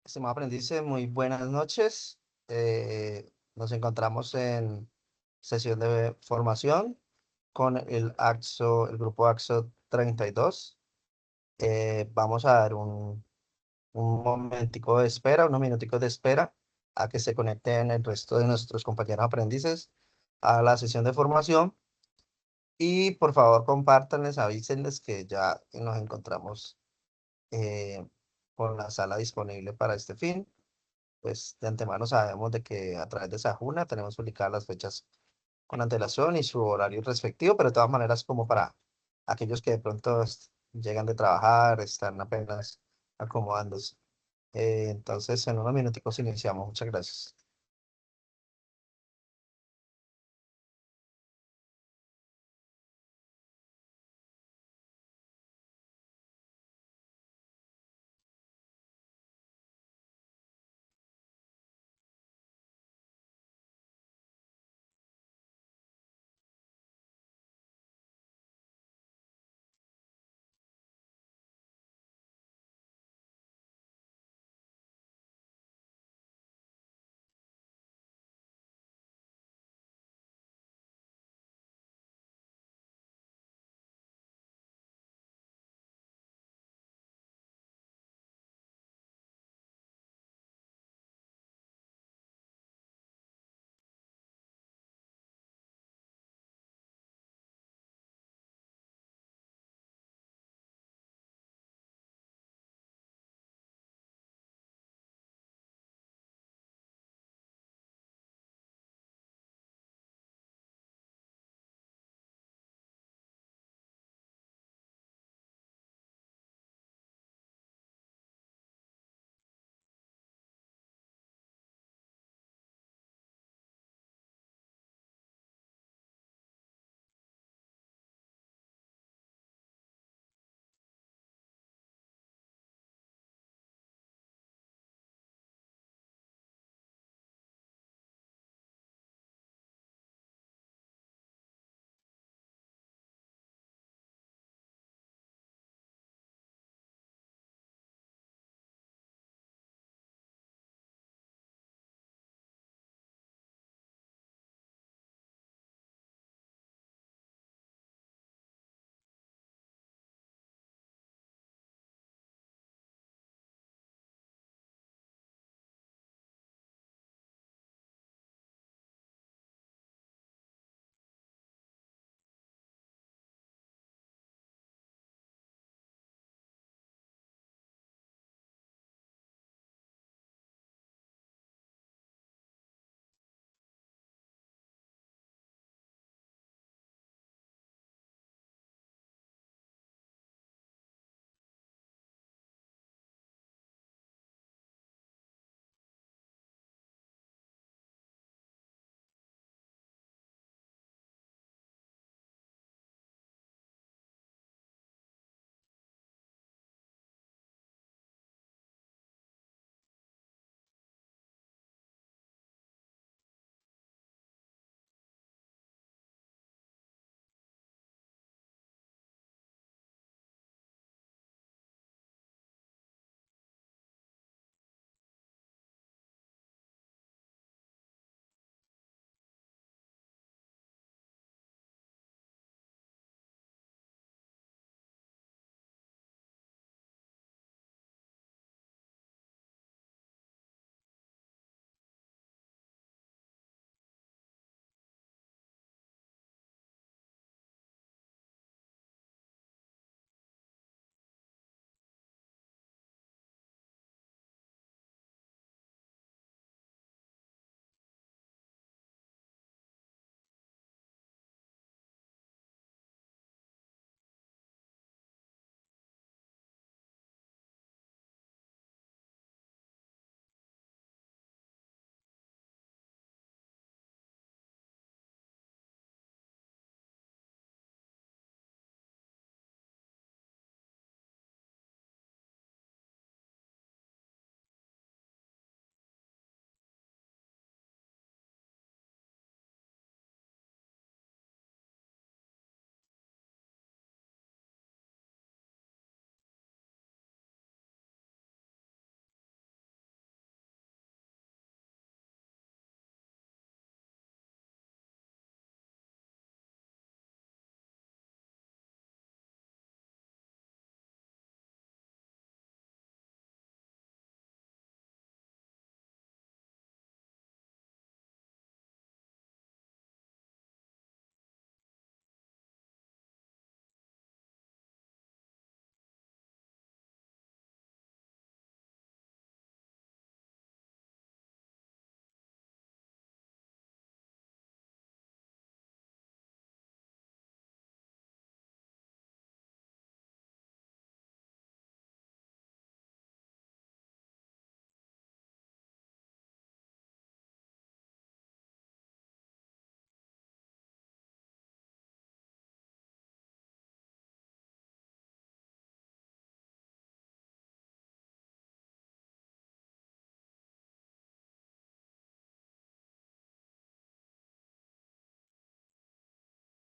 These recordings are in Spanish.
Estimado aprendiz, muy buenas noches. Nos encontramos en sesión de formación con el grupo AXO 32. Vamos a dar un momentico de espera, unos minuticos de espera a que se conecten el resto de nuestros compañeros aprendices a la sesión de formación. Y por favor, compártanles, avísenles que ya nos encontramos eh, con la sala disponible para este fin. Pues de antemano sabemos de que a través de Sajuna tenemos publicadas las fechas con antelación y su horario respectivo, pero de todas maneras como para aquellos que de pronto llegan de trabajar, están apenas acomodándose. Entonces en unos minuticos iniciamos. Muchas gracias.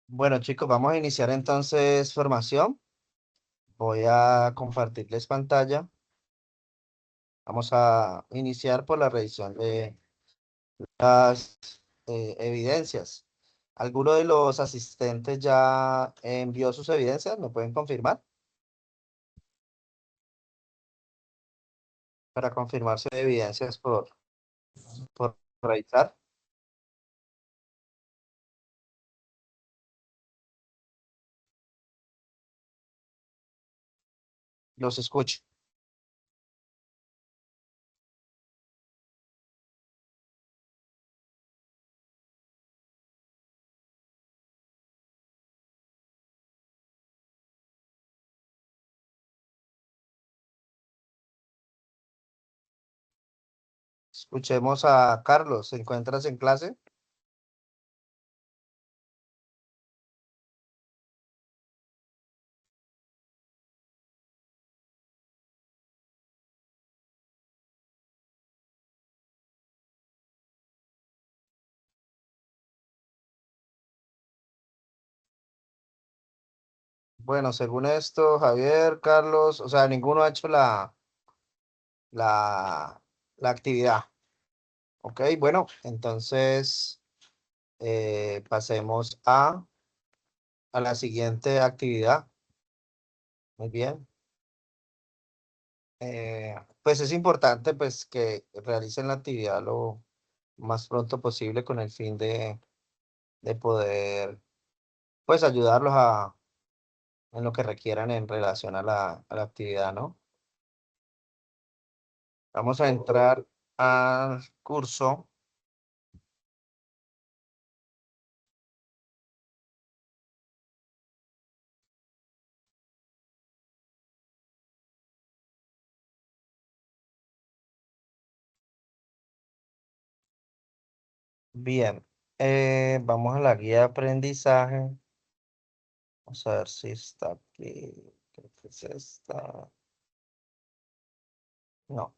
Bueno, chicos, vamos a iniciar entonces formación. Voy a compartirles pantalla. Vamos a iniciar por la revisión de las evidencias. ¿Alguno de los asistentes ya envió sus evidencias? ¿Me pueden confirmar? Para confirmar sus evidencias por revisar. Los escucho. Escuchemos a Carlos. ¿Se encuentras en clase? Bueno, según esto, Javier, Carlos, o sea, ninguno ha hecho la, la actividad. Ok, bueno, entonces pasemos a la siguiente actividad. Muy bien. Pues es importante pues que realicen la actividad lo más pronto posible con el fin de poder pues ayudarlos en lo que requieran en relación a a la actividad, ¿no? Vamos a entrar al curso. Bien, vamos a la guía de aprendizaje. Vamos a ver si está aquí. Creo que es esta. No,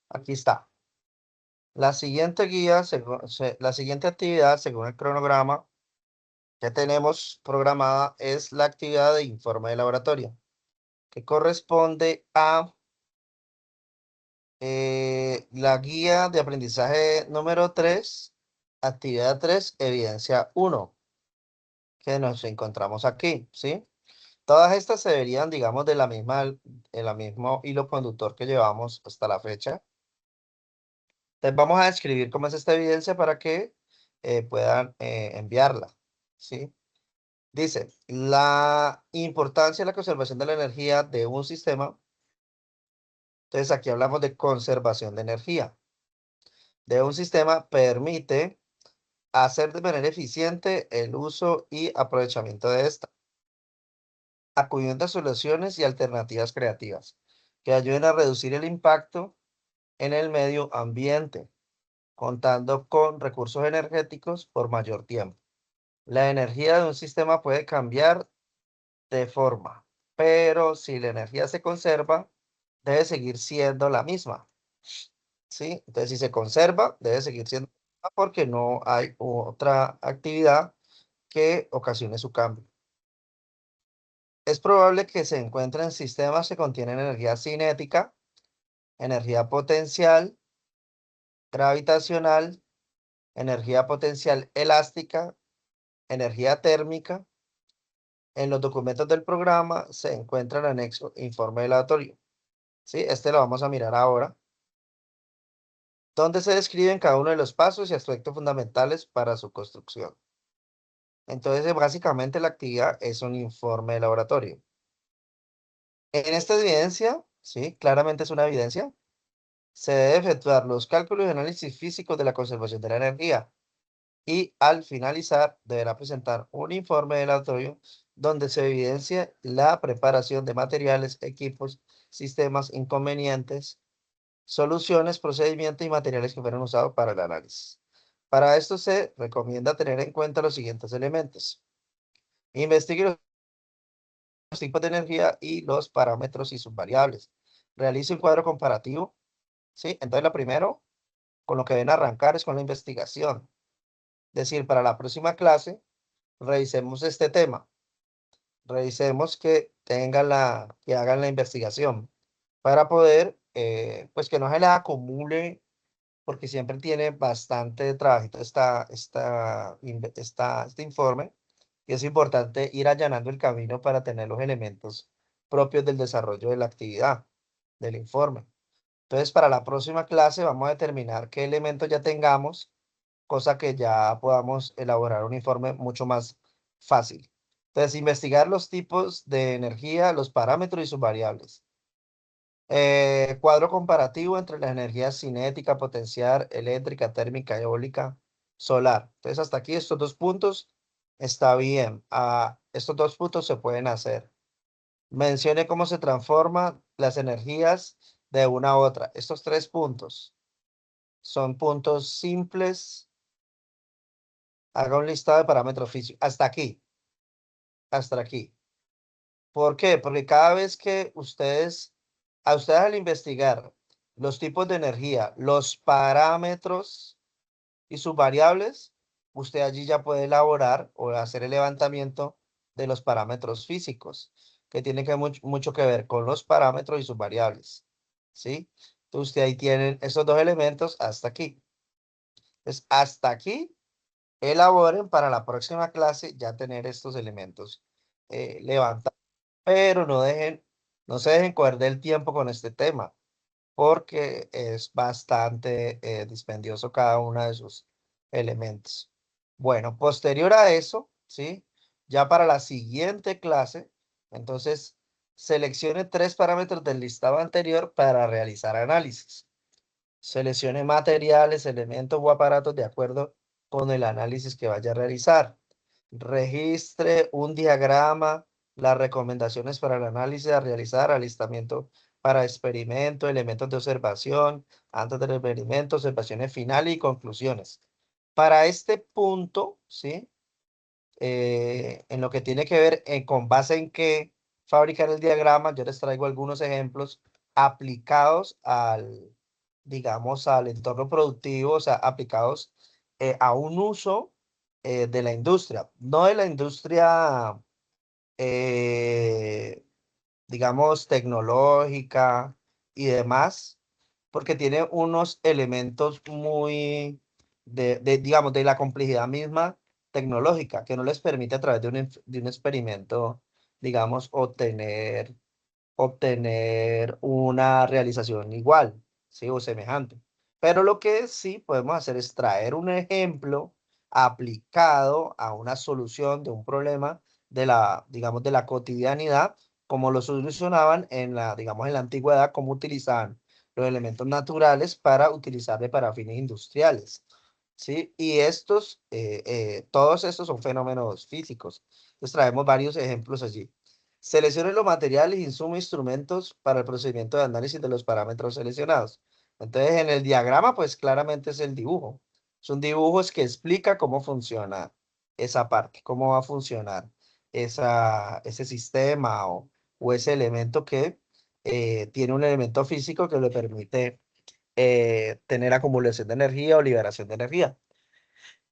aquí está. La siguiente guía, la siguiente actividad, según el cronograma que tenemos programada, es la actividad de informe de laboratorio, que corresponde a la guía de aprendizaje número 3, actividad 3, evidencia 1, que nos encontramos aquí, ¿sí? Todas estas se verían, digamos, de la mismo hilo conductor que llevamos hasta la fecha. Entonces vamos a describir cómo es esta evidencia para que puedan enviarla, ¿sí? Dice, la importancia de la conservación de la energía de un sistema. Entonces aquí hablamos de conservación de energía. De un sistema permite hacer de manera eficiente el uso y aprovechamiento de esta, acudiendo a soluciones y alternativas creativas que ayuden a reducir el impacto en el medio ambiente, contando con recursos energéticos por mayor tiempo. La energía de un sistema puede cambiar de forma, pero si la energía se conserva, debe seguir siendo la misma, ¿sí? Entonces, si se conserva, debe seguir siendo la misma porque no hay otra actividad que ocasione su cambio. Es probable que se encuentren sistemas que contienen energía cinética, energía potencial, gravitacional, energía potencial elástica, energía térmica. En los documentos del programa se encuentra el anexo informe aleatorio. ¿Sí? Este lo vamos a mirar ahora, donde se describen cada uno de los pasos y aspectos fundamentales para su construcción. Entonces, básicamente la actividad es un informe de laboratorio. En esta evidencia, ¿sí? Claramente es una evidencia, se debe efectuar los cálculos y análisis físicos de la conservación de la energía y al finalizar deberá presentar un informe de laboratorio donde se evidencia la preparación de materiales, equipos, sistemas, inconvenientes, soluciones, procedimientos y materiales que fueron usados para el análisis. Para esto se recomienda tener en cuenta los siguientes elementos. Investigue los tipos de energía y los parámetros y sus variables. Realice un cuadro comparativo, ¿sí? Entonces, lo primero con lo que deben arrancar es con la investigación. Es decir, para la próxima clase, revisemos este tema. Revisemos que hagan la investigación para poder, pues que no se les acumule, porque siempre tiene bastante trabajito este informe, y es importante ir allanando el camino para tener los elementos propios del desarrollo de la actividad, del informe. Entonces, para la próxima clase vamos a determinar qué elementos ya tengamos, cosa que ya podamos elaborar un informe mucho más fácil. Entonces, investigar los tipos de energía, los parámetros y sus variables. Cuadro comparativo entre las energías cinética, potencial, eléctrica, térmica, eólica, solar. Entonces, hasta aquí estos dos puntos está bien. Estos dos puntos se pueden hacer. Mencione cómo se transforman las energías de una a otra. Estos tres puntos son puntos simples. Haga un listado de parámetros físicos. Hasta aquí. Hasta aquí. ¿Por qué? Porque cada vez que a ustedes al investigar los tipos de energía, los parámetros y sus variables, usted allí ya puede elaborar o hacer el levantamiento de los parámetros físicos, que tiene mucho que ver con los parámetros y sus variables. ¿Sí? Entonces, usted ahí tienen esos dos elementos hasta aquí. Entonces, hasta aquí, elaboren para la próxima clase ya tener estos elementos levantados. Pero no se dejen coger del tiempo con este tema, porque es bastante dispendioso cada uno de sus elementos. Bueno, posterior a eso, ¿sí? Ya para la siguiente clase, entonces seleccione tres parámetros del listado anterior para realizar análisis. Seleccione materiales, elementos o aparatos de acuerdo con el análisis que vaya a realizar. Registre un diagrama, las recomendaciones para el análisis a realizar, alistamiento para experimento, elementos de observación, antes del experimento, observaciones finales y conclusiones. Para este punto, ¿sí? En lo que tiene que ver con base en qué fabricar el diagrama, yo les traigo algunos ejemplos aplicados digamos, al entorno productivo, o sea, aplicados a un uso de la industria, no de la industria, eh, digamos, tecnológica y demás, porque tiene unos elementos muy, digamos, de la complejidad misma tecnológica, que no les permite a través de un experimento, digamos, obtener una realización igual, ¿sí? O semejante. Pero lo que sí podemos hacer es traer un ejemplo aplicado a una solución de un problema digamos, de la cotidianidad, como lo solucionaban digamos, en la antigüedad, cómo utilizaban los elementos naturales para fines industriales, ¿sí? Y todos estos son fenómenos físicos. Entonces traemos varios ejemplos allí. Seleccione los materiales, insumos, instrumentos para el procedimiento de análisis de los parámetros seleccionados. Entonces, en el diagrama, pues claramente es el dibujo. Son dibujos que explica cómo funciona esa parte, cómo va a funcionar ese sistema o ese elemento que tiene un elemento físico que le permite tener acumulación de energía o liberación de energía.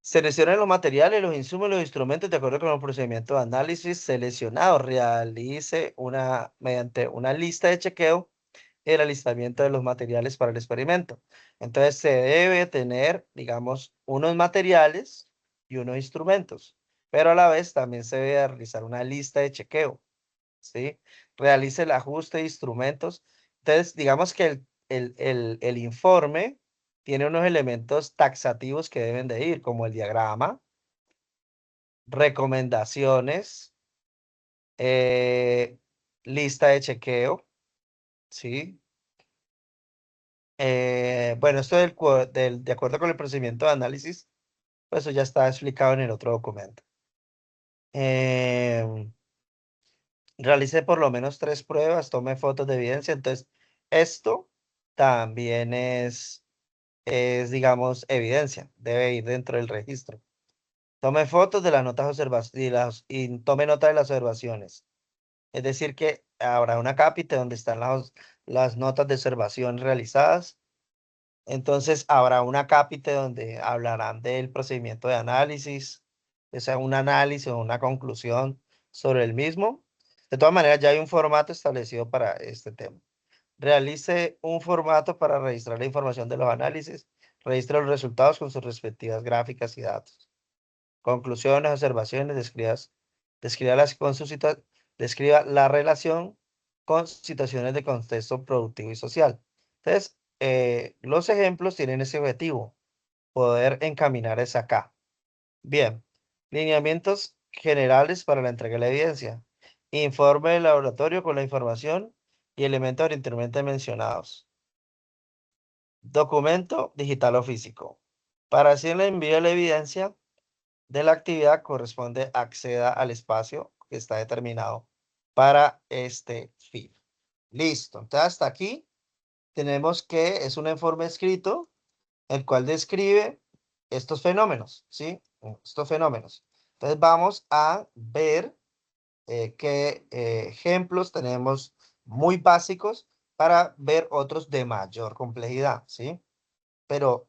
Seleccione los materiales, los insumos y los instrumentos de acuerdo con el procedimiento de análisis seleccionado. Realice mediante una lista de chequeo el alistamiento de los materiales para el experimento. Entonces se debe tener, digamos, unos materiales y unos instrumentos, pero a la vez también se debe realizar una lista de chequeo, ¿sí? Realice el ajuste de instrumentos. Entonces, digamos que el informe tiene unos elementos taxativos que deben de ir, como el diagrama, recomendaciones, eh, lista de chequeo, ¿sí? Bueno, esto de acuerdo con el procedimiento de análisis, pues eso ya está explicado en el otro documento. Realice por lo menos 3 pruebas, tome fotos de evidencia. Entonces, esto también digamos, evidencia. Debe ir dentro del registro. Tome fotos de las notas y tome nota de las observaciones. Es decir, que habrá una cápita donde están las notas de observación realizadas. Entonces, habrá una cápita donde hablarán del procedimiento de análisis, o sea, un análisis o una conclusión sobre el mismo. De todas maneras, ya hay un formato establecido para este tema. Realice un formato para registrar la información de los análisis. Registre los resultados con sus respectivas gráficas y datos. Conclusiones, observaciones, descríbalas con describa la relación con situaciones de contexto productivo y social. Entonces, los ejemplos tienen ese objetivo, poder encaminar esa acá. Bien, lineamientos generales para la entrega de la evidencia. Informe del laboratorio con la información y elementos originalmente mencionados. Documento digital o físico. Para hacer el envío de la evidencia de la actividad corresponde acceda al espacio que está determinado para este fin. Listo. Entonces, hasta aquí tenemos que es un informe escrito, el cual describe estos fenómenos, ¿sí? Estos fenómenos. Entonces, vamos a ver qué ejemplos tenemos muy básicos para ver otros de mayor complejidad, ¿sí? Pero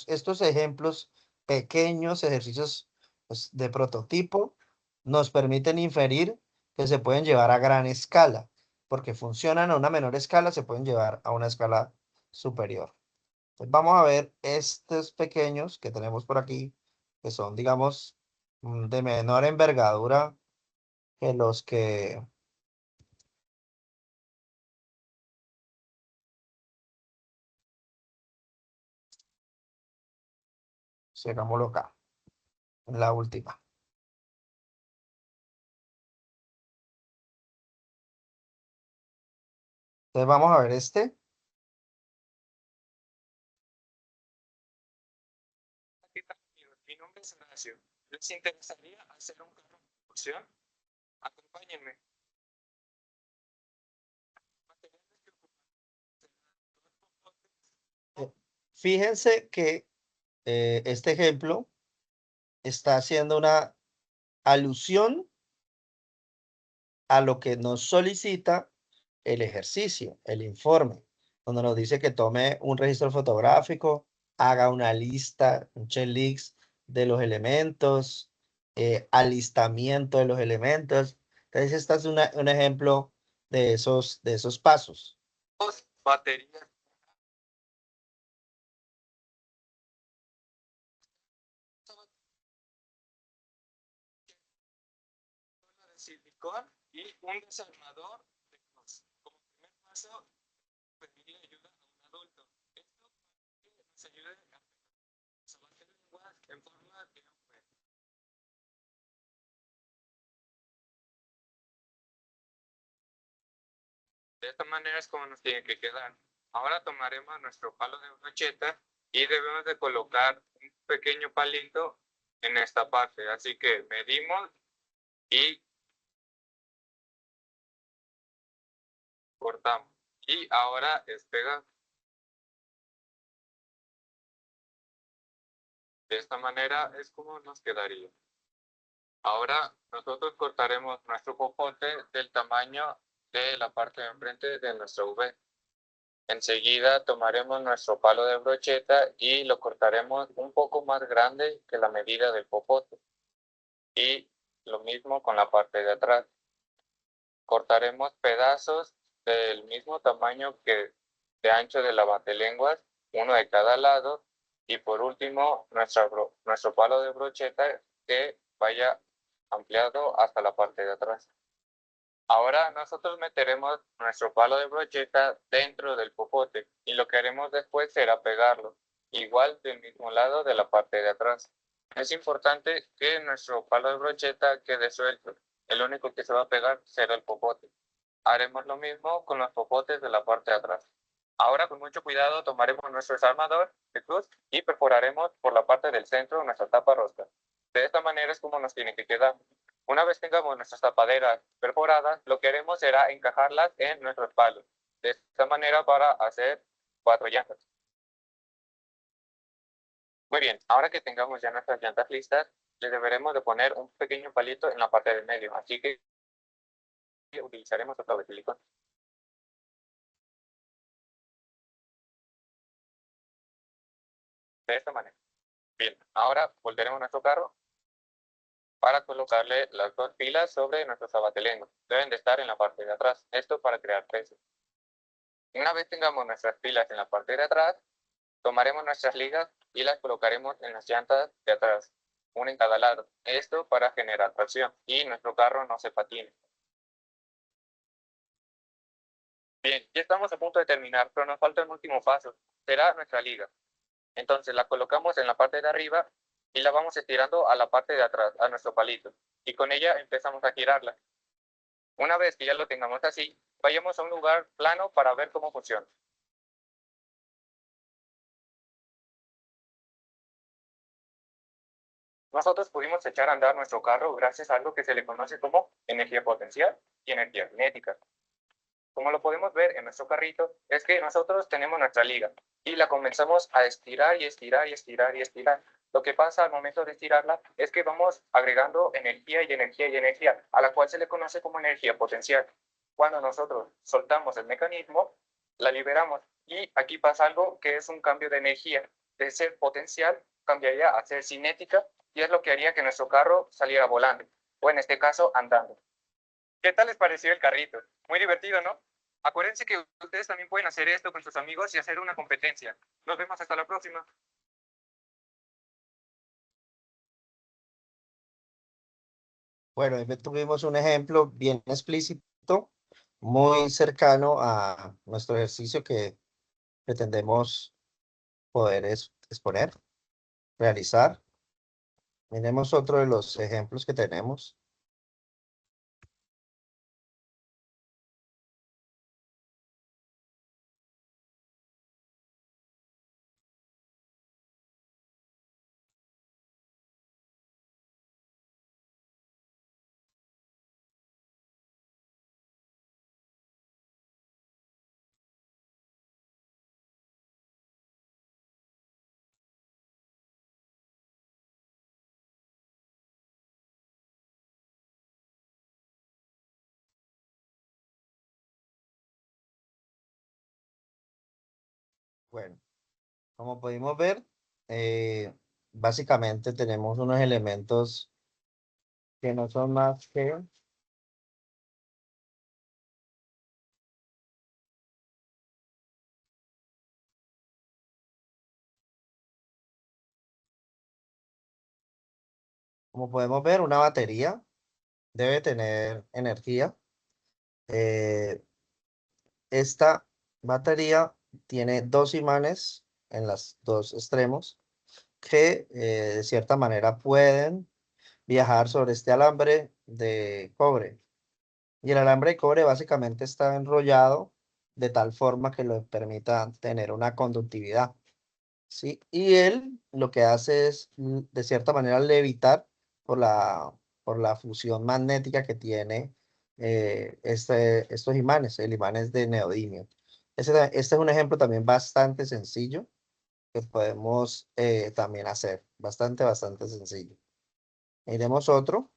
estos ejemplos, pequeños ejercicios pues, de prototipo, nos permiten inferir que se pueden llevar a gran escala, porque funcionan a una menor escala, se pueden llevar a una escala superior. Entonces, vamos a ver estos pequeños que tenemos por aquí, que son, digamos, de menor envergadura que los que, hagámoslo acá, en la última. Entonces, vamos a ver este. ¿Qué tal, amigos? Mi nombre es Horacio. ¿Les interesaría hacer un carro de propulsión? Acompáñenme. Materiales que Eh, Fíjense que este ejemplo está haciendo una alusión a lo que nos solicita el ejercicio, el informe, donde nos dice que tome un registro fotográfico, haga una lista, un checklist de los elementos, alistamiento de los elementos. Entonces, este es un ejemplo de esos pasos. baterías de silicón y un desarmador de cruz. Como primer paso, pedirle ayuda a un adulto. Esto nos ayuda a salvar lenguas en forma de V. De esta manera es como nos tiene que quedar. Ahora tomaremos nuestro palo de brocheta y debemos de colocar un pequeño palito en esta parte. Así que medimos y cortamos. Y ahora es pegar. De esta manera es como nos quedaría. Ahora nosotros cortaremos nuestro popote del tamaño de la parte de enfrente de nuestra V. Enseguida tomaremos nuestro palo de brocheta y lo cortaremos un poco más grande que la medida del popote. Y lo mismo con la parte de atrás. Cortaremos pedazos del mismo tamaño que de ancho de la batelenguas, uno de cada lado. Y por último, nuestro palo de brocheta que vaya ampliado hasta la parte de atrás. Ahora nosotros meteremos nuestro palo de brocheta dentro del popote y lo que haremos después será pegarlo, igual del mismo lado de la parte de atrás. Es importante que nuestro palo de brocheta quede suelto. El único que se va a pegar será el popote. Haremos lo mismo con los popotes de la parte de atrás. Ahora con mucho cuidado tomaremos nuestro desarmador de cruz y perforaremos por la parte del centro nuestra tapa rosca. De esta manera es como nos tiene que quedar. Una vez tengamos nuestras tapaderas perforadas, lo que haremos será encajarlas en nuestros palos, de esta manera para hacer 4 llantas. Muy bien, ahora que tengamos ya nuestras llantas listas, le deberemos de poner un pequeño palito en la parte del medio, así que utilizaremos otro de silicón. De esta manera. Bien, ahora volveremos nuestro carro para colocarle las 2 pilas sobre nuestros abatelengos. Deben de estar en la parte de atrás, esto para crear peso. Una vez tengamos nuestras pilas en la parte de atrás, tomaremos nuestras ligas y las colocaremos en las llantas de atrás, una en cada lado. Esto para generar tracción y nuestro carro no se patine. Bien, ya estamos a punto de terminar, pero nos falta un último paso. Será nuestra liga. Entonces la colocamos en la parte de arriba y la vamos estirando a la parte de atrás, a nuestro palito. Y con ella empezamos a girarla. Una vez que ya lo tengamos así, vayamos a un lugar plano para ver cómo funciona. Nosotros pudimos echar a andar nuestro carro gracias a algo que se le conoce como energía potencial y energía cinética. Como lo podemos ver en nuestro carrito, es que nosotros tenemos nuestra liga y la comenzamos a estirar y estirar y estirar y estirar. Lo que pasa al momento de estirarla es que vamos agregando energía y energía y energía, a la cual se le conoce como energía potencial. Cuando nosotros soltamos el mecanismo, la liberamos y aquí pasa algo que es un cambio de energía. De ser potencial cambiaría a ser cinética y es lo que haría que nuestro carro saliera volando, o en este caso andando. ¿Qué tal les pareció el carrito? Muy divertido, ¿no? Acuérdense que ustedes también pueden hacer esto con sus amigos y hacer una competencia. Nos vemos hasta la próxima. Bueno, ahí tuvimos un ejemplo bien explícito, muy cercano a nuestro ejercicio que pretendemos poder exponer, realizar. Miremos otro de los ejemplos que tenemos. Bueno, como pudimos ver, eh, básicamente tenemos unos elementos que no son más que, como podemos ver, una batería debe tener energía. Eh, Esta batería tiene dos imanes en los dos extremos que de cierta manera pueden viajar sobre este alambre de cobre. Y el alambre de cobre básicamente está enrollado de tal forma que lo permita tener una conductividad. ¿Sí? Y él lo que hace es, de cierta manera, levitar por por la fusión magnética que tiene estos imanes, el imán es de neodimio. Este es un ejemplo también bastante sencillo que podemos también hacer, bastante sencillo. Iremos otro.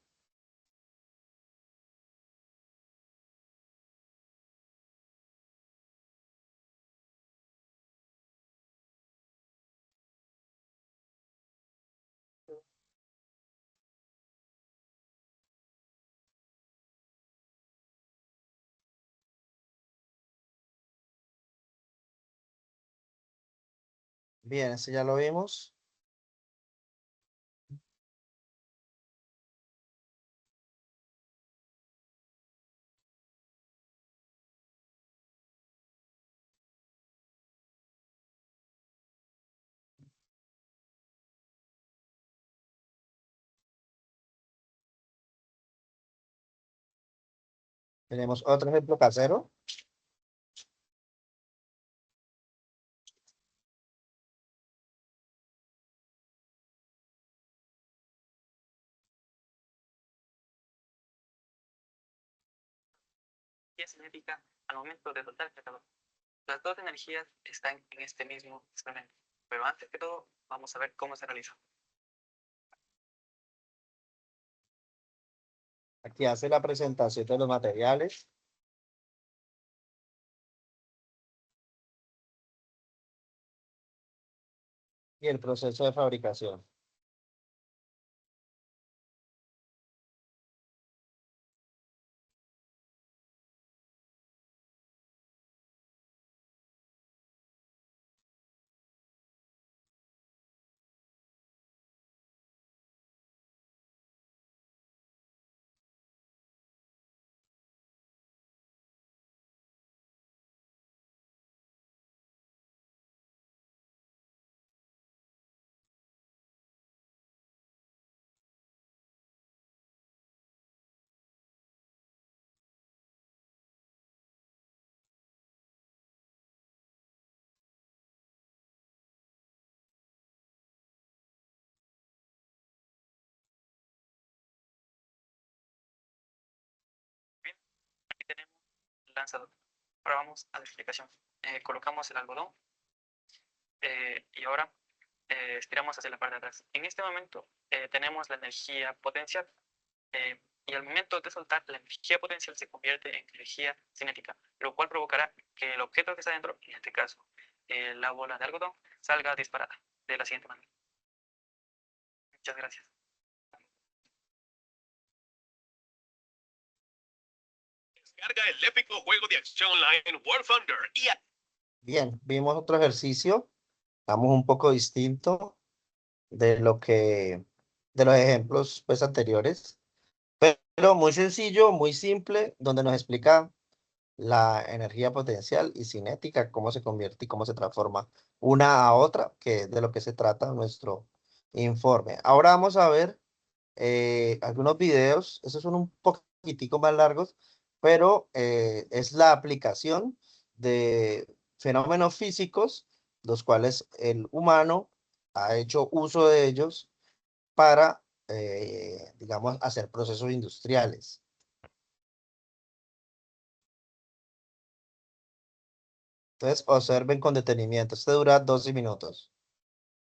Bien, ese ya lo vimos. Tenemos otro ejemplo casero. energía cinética al momento de soltar el cargador. Las dos energías están en este mismo experimento, pero antes que todo vamos a ver cómo se realiza. Aquí hace la presentación de los materiales. Y el proceso de fabricación. Bien, aquí tenemos el lanzador. Ahora vamos a la explicación. Colocamos el algodón y ahora estiramos hacia la parte de atrás. En este momento tenemos la energía potencial y al momento de soltar, la energía potencial se convierte en energía cinética, lo cual provocará que el objeto que está dentro, en este caso la bola de algodón, salga disparada de la siguiente manera. Muchas gracias. Descarga el épico juego de acción online War Thunder y Bien, vimos otro ejercicio. Estamos un poco distinto de de los ejemplos pues anteriores, pero muy sencillo, muy simple, donde nos explica la energía potencial y cinética, cómo se convierte y cómo se transforma una a otra, que es de lo que se trata nuestro informe. Ahora vamos a ver algunos videos, esos son un poquitico más largos, pero es la aplicación de fenómenos físicos, los cuales el humano ha hecho uso de ellos para, digamos, hacer procesos industriales. Entonces, observen con detenimiento. Este dura 12 minutos.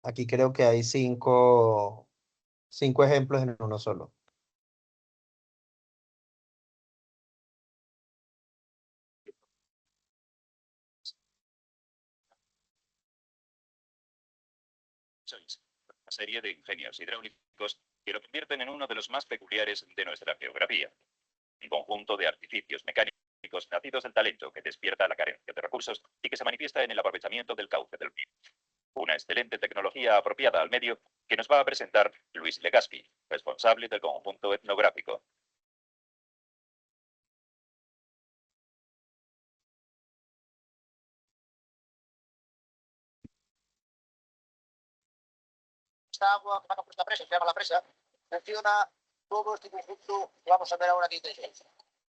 Aquí creo que hay cinco ejemplos en uno solo. Una serie de ingenios hidráulicos que lo convierten en uno de los más peculiares de nuestra geografía. Un conjunto de artificios mecánicos nacidos del talento que despierta la carencia de recursos y que se manifiesta en el aprovechamiento del cauce del río. Una excelente tecnología apropiada al medio que nos va a presentar Luis Legaspi, responsable del conjunto etnográfico. Esta agua que va por esta presa, se llama la presa, funciona todo este conjunto que vamos a ver ahora aquí.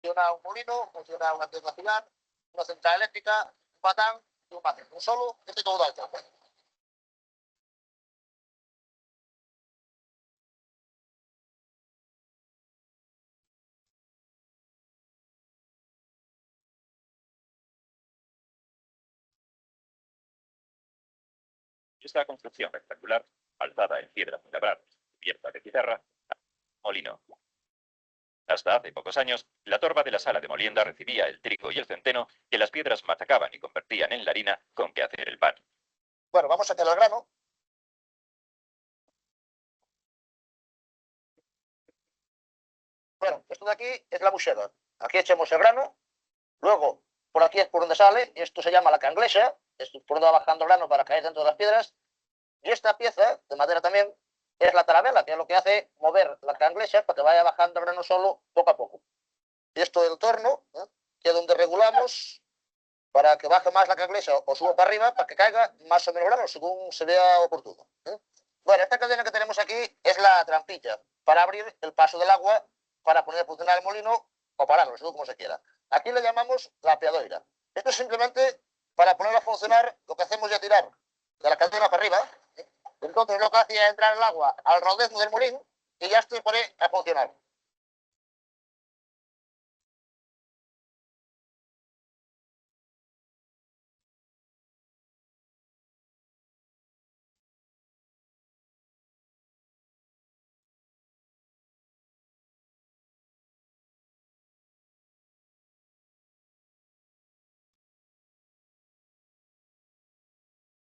Funciona un molino, funciona una antena vacilar, una central eléctrica, un patán y un mate. Un solo, este todo alto. Esta construcción rectangular, alzada en piedra de labrar, cubierta de pizarra, molino. Hasta hace pocos años, la torba de la sala de molienda recibía el trigo y el centeno que las piedras machacaban y convertían en la harina con que hacer el pan. Bueno, vamos a hacer el grano. Bueno, esto de aquí es la buchera. Aquí echamos el grano. Luego, por aquí es por donde sale. Esto se llama la canglesa. Esto es por donde va bajando el grano para caer dentro de las piedras. Y esta pieza, de madera también, es la tarabela, que es lo que hace mover la canglesa para que vaya bajando el grano solo poco a poco. Y esto del torno, que es donde regulamos para que baje más la canglesa o suba para arriba, para que caiga más o menos grano, según se vea oportuno. Bueno, esta cadena que tenemos aquí es la trampilla, para abrir el paso del agua, para poner a funcionar el molino o pararlo, según como se quiera. Aquí le llamamos la piadoira. Esto es simplemente para poner a funcionar lo que hacemos ya tirar de la cadena para arriba. Entonces lo que hacía es entrar el agua al rodezno del molino y ya se pone a funcionar.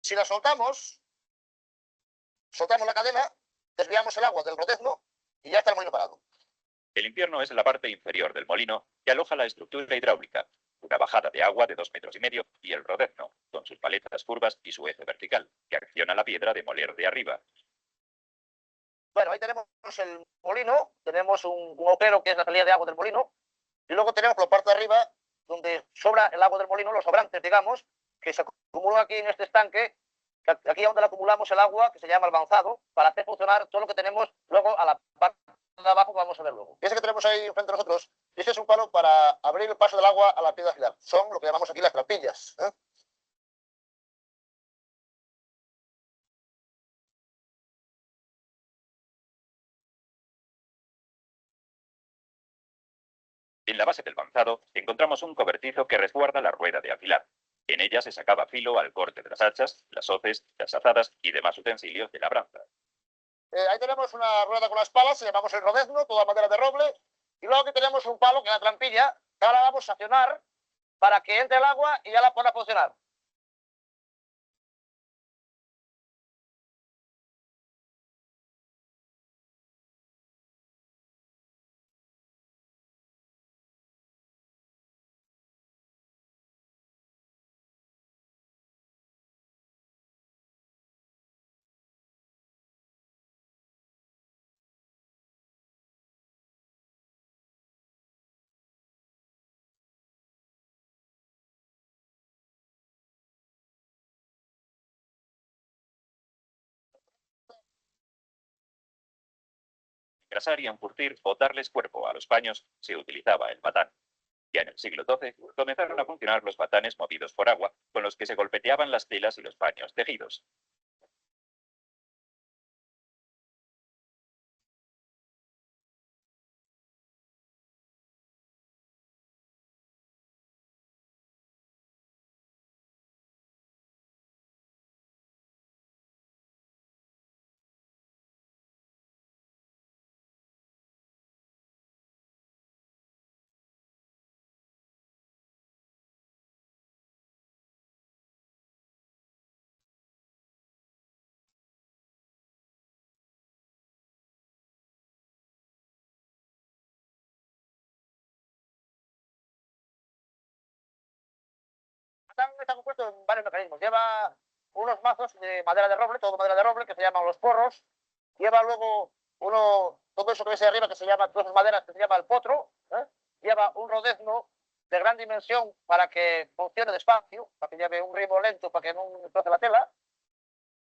Si la soltamos la cadena, desviamos el agua del rodezno y ya está el molino parado. El infierno es la parte inferior del molino que aloja la estructura hidráulica, una bajada de agua de 2,5 metros y el rodezno, con sus paletas curvas y su eje vertical, que acciona la piedra de moler de arriba. Bueno, ahí tenemos el molino, tenemos un agujero que es la salida de agua del molino, y luego tenemos por la parte de arriba, donde sobra el agua del molino, los sobrantes, digamos, que se acumulan aquí en este estanque, aquí es donde le acumulamos el agua, que se llama albanzado, para hacer funcionar todo lo que tenemos luego a la parte de abajo, que vamos a ver luego. Ese que tenemos ahí frente a nosotros, ese es un palo para abrir el paso del agua a la piedra afilar. Son lo que llamamos aquí las trampillas, ¿eh? En la base del banzado encontramos un cobertizo que resguarda la rueda de afilar. En ella se sacaba filo al corte de las hachas, las hoces, las azadas y demás utensilios de labranza. Ahí tenemos una rueda con las palas, se llamamos el rodezno, toda madera de roble, y luego aquí tenemos un palo que es la trampilla, que ahora vamos a accionar para que entre el agua y ya la pone a funcionar. Engrasar y encurtir o darles cuerpo a los paños se utilizaba el batán. Ya en el siglo XII comenzaron a funcionar los batanes movidos por agua, con los que se golpeteaban las telas y los paños tejidos. Está compuesto en varios mecanismos. Lleva unos mazos de madera de roble, todo madera de roble, que se llaman los porros. Lleva luego todo eso que ves ahí arriba, que se llama, todas esas maderas, que se llama el potro. ¿Eh? Lleva un rodezno de gran dimensión para que funcione despacio, para que lleve un ritmo lento, para que no troce la tela.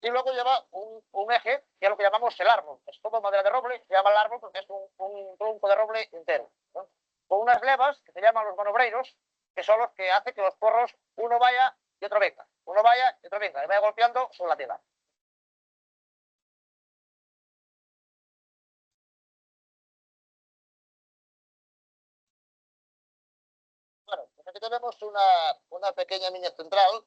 Y luego lleva un eje, que es lo que llamamos el árbol. Es todo madera de roble, se llama el árbol porque es un tronco de roble entero, ¿no? Con unas levas, que se llaman los manobreiros, que son los que hacen que los porros uno vaya y otro venga. Uno vaya y otro venga. Y vaya golpeando sobre la tela. Bueno, pues aquí tenemos una pequeña mina central,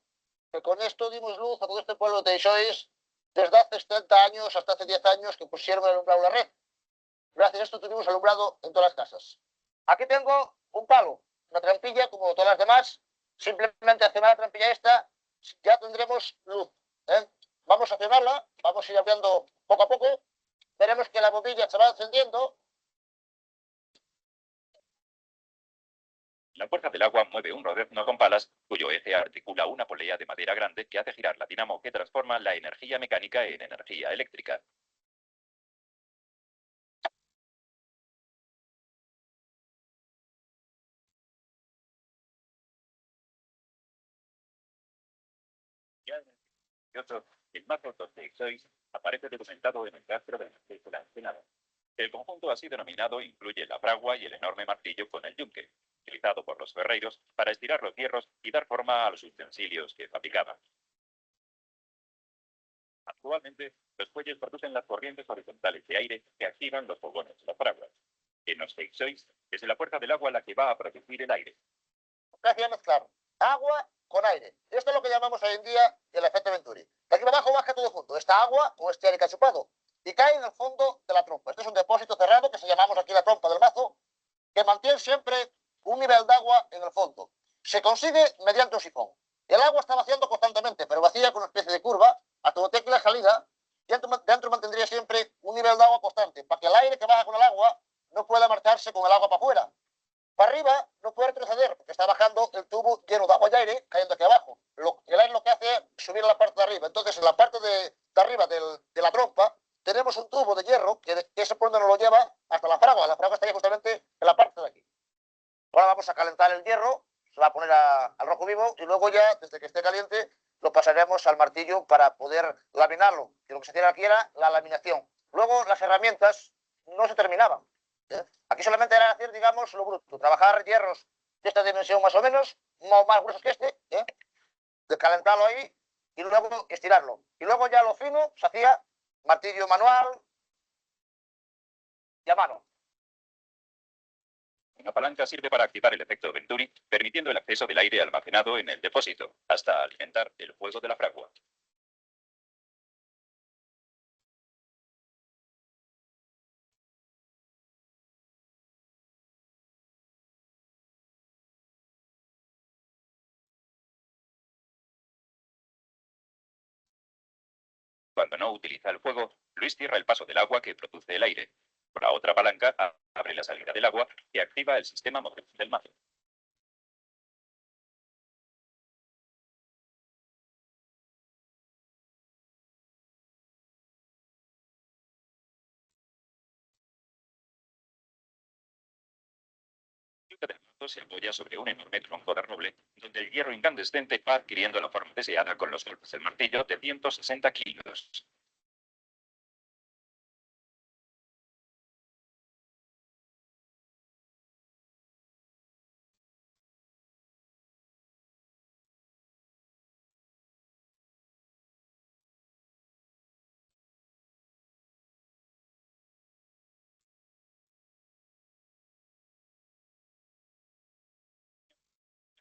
que con esto dimos luz a todo este pueblo de Teixois desde hace 70 años hasta hace 10 años que pusieron el alumbrado en la red. Gracias a esto tuvimos alumbrado en todas las casas. Aquí tengo un palo, una trampilla como todas las demás. Simplemente accionar la trampilla esta, ya tendremos luz, ¿eh? Vamos a accionarla, vamos a ir abriendo poco a poco. Veremos que la bombilla se va encendiendo. La fuerza del agua mueve un rodezno con palas, cuyo eje articula una polea de madera grande que hace girar la dinamo que transforma la energía mecánica en energía eléctrica. Ya en el 18, el mazo de Teixois aparece documentado en el rastro del acceso de la ensenada. El conjunto así denominado incluye la fragua y el enorme martillo con el yunque, utilizado por los ferreiros para estirar los hierros y dar forma a los utensilios que fabricaban. Actualmente, los fuelles producen las corrientes horizontales de aire que activan los fogones de las fraguas. En los Teixois es la fuerza del agua la que va a producir el aire. Gracias a mezclar agua con aire. Esto es lo que llamamos hoy en día el efecto Venturi. De aquí para abajo baja todo junto, esta agua o este aire que ha chupado, y cae en el fondo de la trompa. Este es un depósito cerrado que se llamamos aquí la trompa del mazo, que mantiene siempre un nivel de agua en el fondo. Se consigue mediante un sifón. El agua está vaciando constantemente, pero vacía con una especie de curva subir a la parte de arriba. Entonces, en la parte de arriba de la trompa, tenemos un tubo de hierro que ese por donde nos lo lleva hasta la fragua. La fragua estaría justamente en la parte de aquí. Ahora vamos a calentar el hierro, se va a poner al rojo vivo y luego ya, desde que esté caliente, lo pasaremos al martillo para poder laminarlo. Que lo que se hacía aquí era la laminación. Luego las herramientas no se terminaban. Aquí solamente era hacer, digamos, lo bruto. Trabajar hierros de esta dimensión más o menos, no más gruesos que este, de calentarlo ahí y luego estirarlo. Y luego ya lo fino se hacía martillo manual y a mano. Una palanca sirve para activar el efecto Venturi, permitiendo el acceso del aire almacenado en el depósito, hasta alimentar el fuego de la fragua. Cuando no utiliza el fuego, Luis cierra el paso del agua que produce el aire. Con la otra palanca abre la salida del agua y activa el sistema motriz del mazo. El del mazo se apoya sobre un enorme tronco de roble, donde el hierro incandescente va adquiriendo la forma deseada con los golpes del martillo de 160 kilos.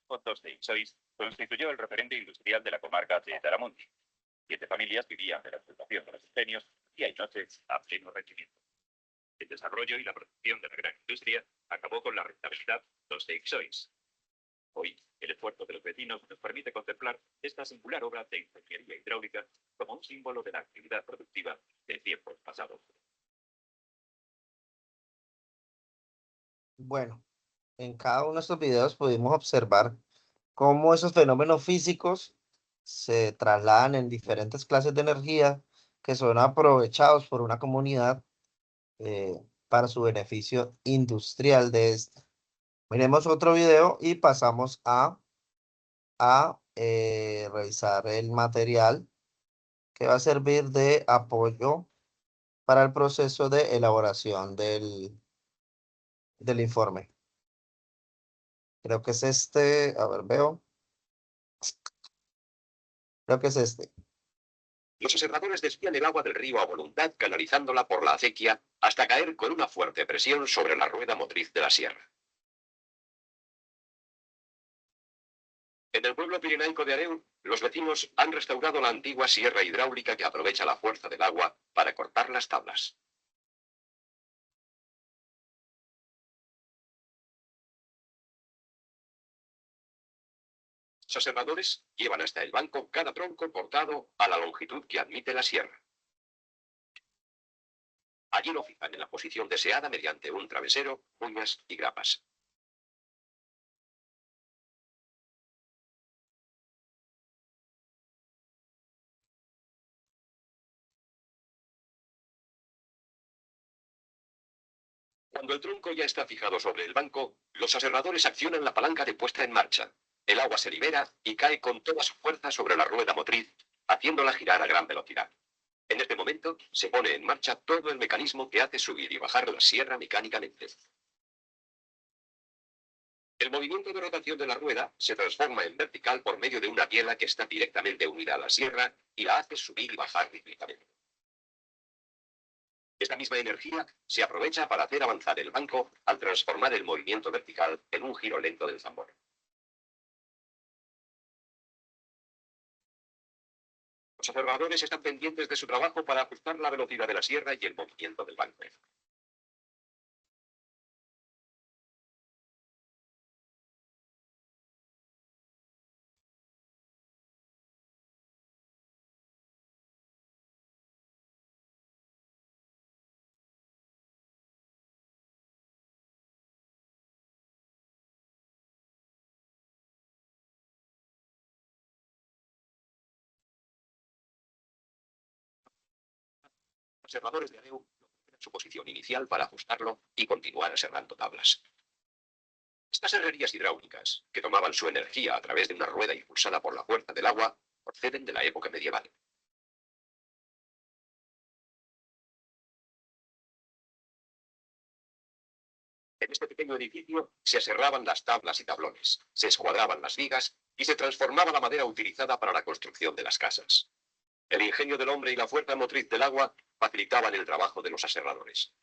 Fotos de Ixois constituyó el referente industrial de la comarca de Taramundi. 7 familias vivían de la explotación de los ingenios día y noche a pleno rendimiento. El desarrollo y la producción de la gran industria acabó con la rentabilidad de los de Ixois. Hoy, el esfuerzo de los vecinos nos permite contemplar esta singular obra de ingeniería hidráulica como un símbolo de la actividad productiva de tiempos pasados. Bueno, en cada uno de estos videos pudimos observar cómo esos fenómenos físicos se trasladan en diferentes clases de energía que son aprovechados por una comunidad para su beneficio industrial de esta. Miremos otro video y pasamos a revisar el material que va a servir de apoyo para el proceso de elaboración del informe. Creo que es este, a ver, creo que es este. Los aserradores desvían el agua del río a voluntad, canalizándola por la acequia hasta caer con una fuerte presión sobre la rueda motriz de la sierra. En el pueblo pirenaico de Areun, los vecinos han restaurado la antigua sierra hidráulica que aprovecha la fuerza del agua para cortar las tablas. Los aserradores llevan hasta el banco cada tronco cortado a la longitud que admite la sierra. Allí lo fijan en la posición deseada mediante un travesero, uñas y grapas. Cuando el tronco ya está fijado sobre el banco, los aserradores accionan la palanca de puesta en marcha. El agua se libera y cae con toda su fuerza sobre la rueda motriz, haciéndola girar a gran velocidad. En este momento, se pone en marcha todo el mecanismo que hace subir y bajar la sierra mecánicamente. El movimiento de rotación de la rueda se transforma en vertical por medio de una biela que está directamente unida a la sierra y la hace subir y bajar rítmicamente. Esta misma energía se aprovecha para hacer avanzar el banco al transformar el movimiento vertical en un giro lento del tambor. Los observadores están pendientes de su trabajo para ajustar la velocidad de la sierra y el movimiento del banco. aserradores de Areu en su posición inicial para ajustarlo y continuar aserrando tablas. Estas herrerías hidráulicas, que tomaban su energía a través de una rueda impulsada por la fuerza del agua, proceden de la época medieval. En este pequeño edificio se aserraban las tablas y tablones, se escuadraban las vigas y se transformaba la madera utilizada para la construcción de las casas. El ingenio del hombre y la fuerza motriz del agua facilitaban el trabajo de los aserradores.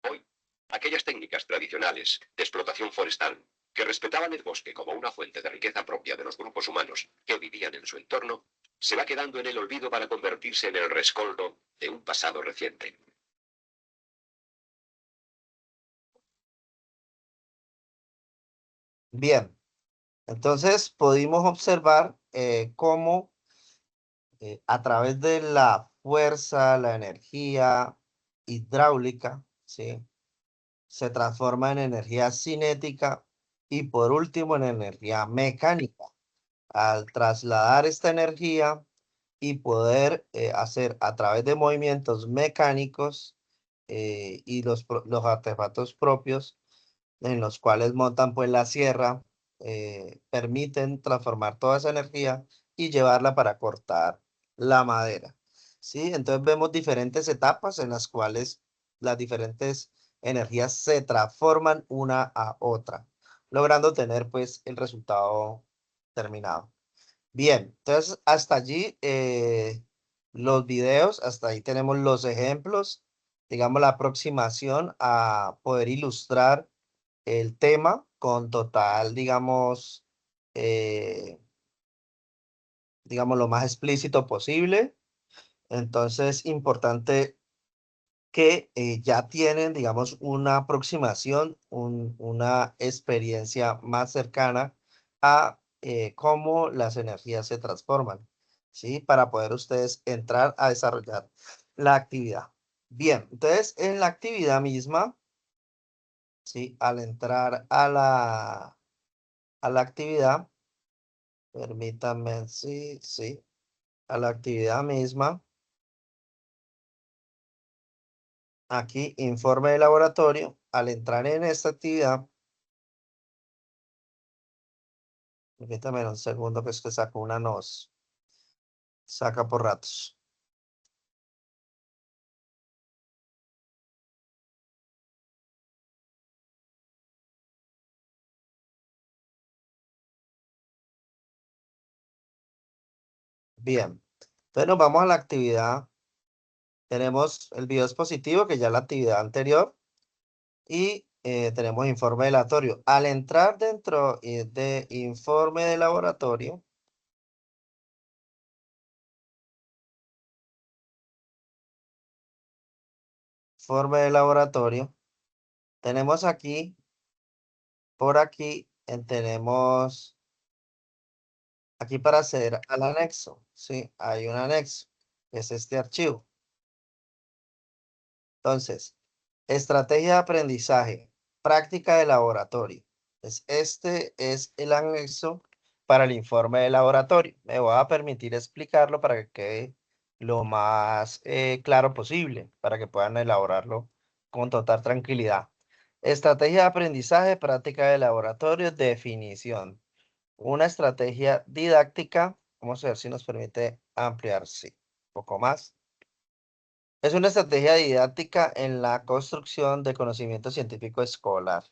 Hoy, aquellas técnicas tradicionales de explotación forestal que respetaban el bosque como una fuente de riqueza propia de los grupos humanos que vivían en su entorno, se va quedando en el olvido para convertirse en el rescoldo de un pasado reciente. Bien, entonces pudimos observar cómo a través de la fuerza, la energía hidráulica, ¿sí? Se transforma en energía cinética y por último en energía mecánica. Al trasladar esta energía y poder hacer a través de movimientos mecánicos y los artefactos propios en los cuales montan pues la sierra, permiten transformar toda esa energía y llevarla para cortar la madera. ¿Sí? Entonces vemos diferentes etapas en las cuales las diferentes energías se transforman una a otra, logrando tener pues el resultado terminado. Bien, entonces hasta allí los videos, hasta ahí tenemos los ejemplos, digamos la aproximación a poder ilustrar el tema con total, digamos lo más explícito posible. Entonces, importante que ya tienen, digamos, una aproximación, una experiencia más cercana a cómo las energías se transforman, ¿sí? Para poder ustedes entrar a desarrollar la actividad. Bien, entonces en la actividad misma, ¿sí? Al entrar a la actividad, permítanme, sí, sí, a la actividad misma. Aquí, informe de laboratorio. Al entrar en esta actividad, permítame un segundo que es que saco una nos. Saca por ratos. Bien. Entonces nos vamos a la actividad. Tenemos el video expositivo, que ya es la actividad anterior. Y tenemos informe de laboratorio. Al entrar dentro de informe de laboratorio, tenemos aquí, por aquí, tenemos aquí para acceder al anexo, ¿sí? Hay un anexo, que es este archivo. Entonces, estrategia de aprendizaje, práctica de laboratorio. Pues este es el anexo para el informe de laboratorio. Me voy a permitir explicarlo para que quede lo más claro posible, para que puedan elaborarlo con total tranquilidad. Estrategia de aprendizaje, práctica de laboratorio, definición. Una estrategia didáctica, vamos a ver si nos permite ampliar, sí, un poco más. Es una estrategia didáctica en la construcción de conocimiento científico escolar.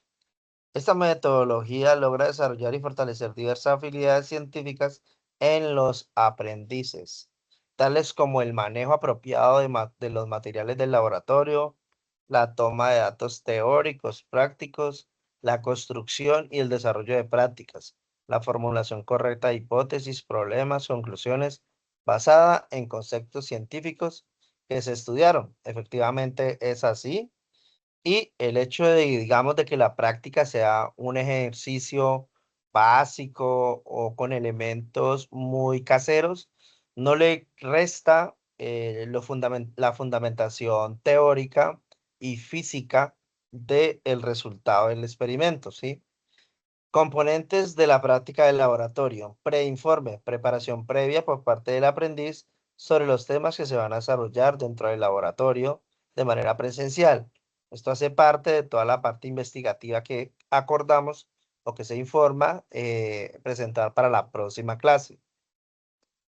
Esta metodología logra desarrollar y fortalecer diversas habilidades científicas en los aprendices, tales como el manejo apropiado de los materiales del laboratorio, la toma de datos teóricos, prácticos, la construcción y el desarrollo de prácticas, la formulación correcta de hipótesis, problemas, conclusiones, basada en conceptos científicos que se estudiaron. Efectivamente es así. Y el hecho de, digamos, de que la práctica sea un ejercicio básico o con elementos muy caseros, no le resta la fundamentación teórica y física del resultado del experimento, ¿sí? Componentes de la práctica del laboratorio. Preinforme, preparación previa por parte del aprendiz sobre los temas que se van a desarrollar dentro del laboratorio de manera presencial. Esto hace parte de toda la parte investigativa que acordamos o que se informa presentar para la próxima clase.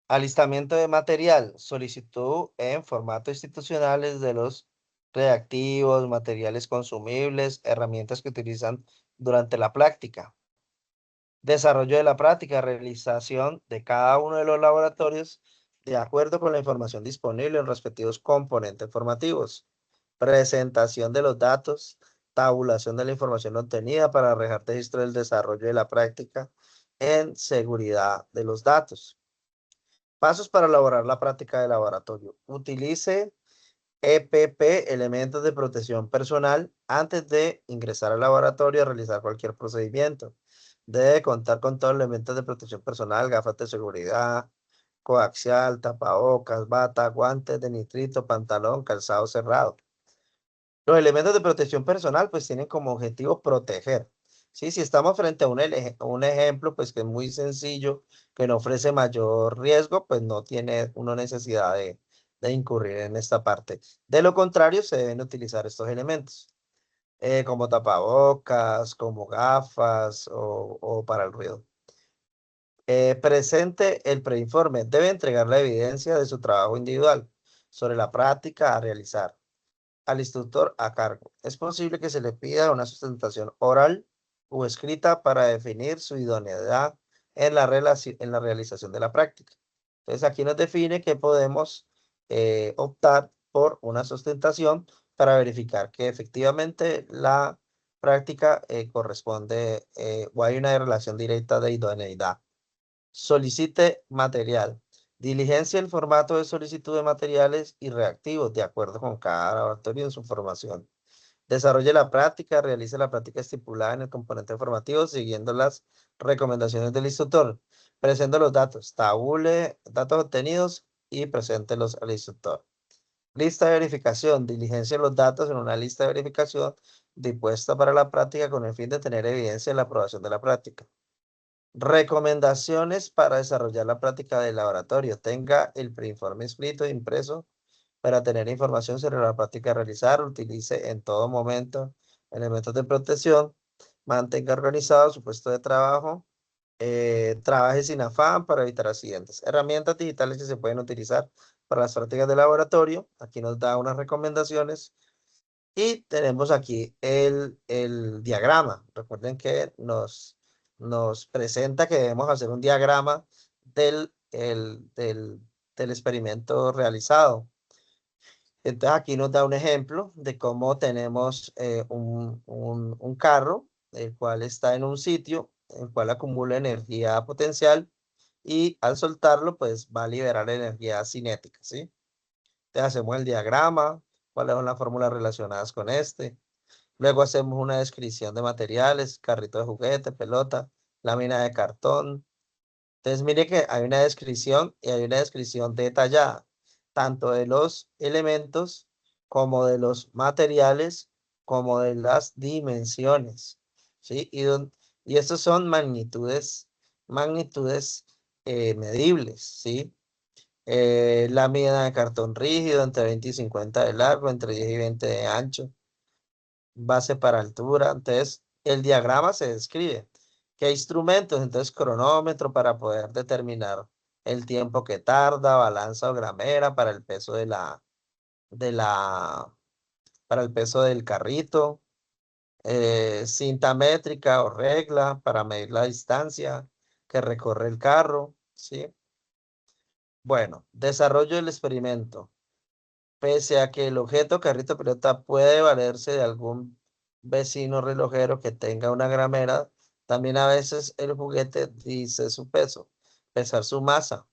Alistamiento de material, solicitud en formato institucionales de los reactivos, materiales consumibles, herramientas que utilizan durante la práctica. Desarrollo de la práctica, realización de cada uno de los laboratorios de acuerdo con la información disponible en respectivos componentes formativos. Presentación de los datos, tabulación de la información obtenida para dejar registro del desarrollo de la práctica en seguridad de los datos. Pasos para elaborar la práctica de laboratorio. Utilice EPP, elementos de protección personal, antes de ingresar al laboratorio a realizar cualquier procedimiento. Debe contar con todos los elementos de protección personal, gafas de seguridad, coaxial, tapabocas, bata, guantes de nitrito, pantalón, calzado cerrado. Los elementos de protección personal pues tienen como objetivo proteger. ¿Sí? Si estamos frente a un ejemplo pues que es muy sencillo, que no ofrece mayor riesgo, pues no tiene una necesidad de incurrir en esta parte. De lo contrario, se deben utilizar estos elementos, como tapabocas, como gafas o para el ruido. Presente el preinforme. Debe entregar la evidencia de su trabajo individual sobre la práctica a realizar al instructor a cargo. Es posible que se le pida una sustentación oral o escrita para definir su idoneidad en la realización de la práctica. Entonces aquí nos define que podemos optar por una sustentación para verificar que efectivamente la práctica corresponde o hay una relación directa de idoneidad. Solicite material. Diligencia el formato de solicitud de materiales y reactivos de acuerdo con cada laboratorio en su formación. Desarrolle la práctica, realice la práctica estipulada en el componente formativo siguiendo las recomendaciones del instructor. Presente los datos, tabule datos obtenidos y preséntelos al instructor. Lista de verificación, diligencia los datos en una lista de verificación dispuesta para la práctica con el fin de tener evidencia de la aprobación de la práctica. Recomendaciones para desarrollar la práctica del laboratorio. Tenga el preinforme escrito e impreso para tener información sobre la práctica a realizar. Utilice en todo momento elementos de protección. Mantenga organizado su puesto de trabajo. Trabaje sin afán para evitar accidentes. Herramientas digitales que se pueden utilizar para las prácticas de laboratorio. Aquí nos da unas recomendaciones. Y tenemos aquí el diagrama. Recuerden que nos presenta que debemos hacer un diagrama del experimento realizado. Entonces aquí nos da un ejemplo de cómo tenemos un carro, el cual está en un sitio, el cual acumula energía potencial y al soltarlo, pues va a liberar energía cinética, ¿sí? Entonces hacemos el diagrama, cuáles son las fórmulas relacionadas con este. Luego hacemos una descripción de materiales, carrito de juguete, pelota, lámina de cartón. Entonces mire que hay una descripción y hay una descripción detallada, tanto de los elementos como de los materiales, como de las dimensiones, ¿sí? Y estos son magnitudes medibles, ¿sí? Lámina de cartón rígido, entre 20 y 50 de largo, entre 10 y 20 de ancho, base para altura. Entonces, el diagrama se describe. ¿Qué instrumentos? Entonces, cronómetro para poder determinar el tiempo que tarda, balanza o gramera para el peso para el peso del carrito, cinta métrica o regla para medir la distancia que recorre el carro, ¿sí? Bueno, desarrollo del experimento. Pese a que el objeto carrito pelota puede valerse de algún vecino relojero que tenga una gramera, también a veces el juguete dice su peso, pesar su masa.